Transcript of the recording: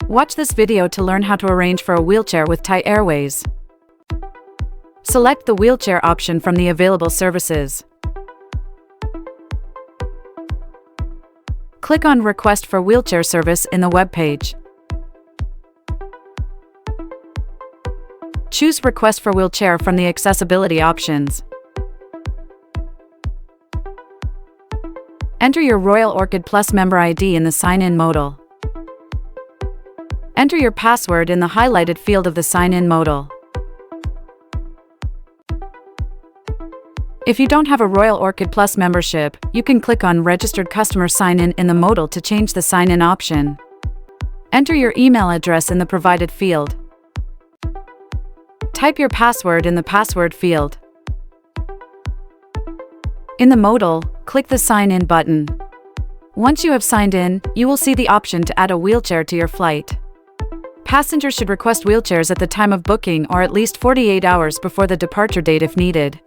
Watch this video to learn how to arrange for a wheelchair with Thai Airways. Select the wheelchair option from the available services. Click on Request for Wheelchair Service in the web page. Choose Request for Wheelchair from the accessibility options. Enter your Royal Orchid Plus member ID in the sign-in modal. Enter your password in the highlighted field of the sign-in modal. If you don't have a Royal Orchid Plus membership, you can click on Registered Customer Sign-in in the modal to change the sign-in option. Enter your email address in the provided field. Type your password in the password field. In the modal, click the Sign In button. Once you have signed in, you will see the option to add a wheelchair to your flight. Passengers should request wheelchairs at the time of booking or at least 48 hours before the departure date if needed.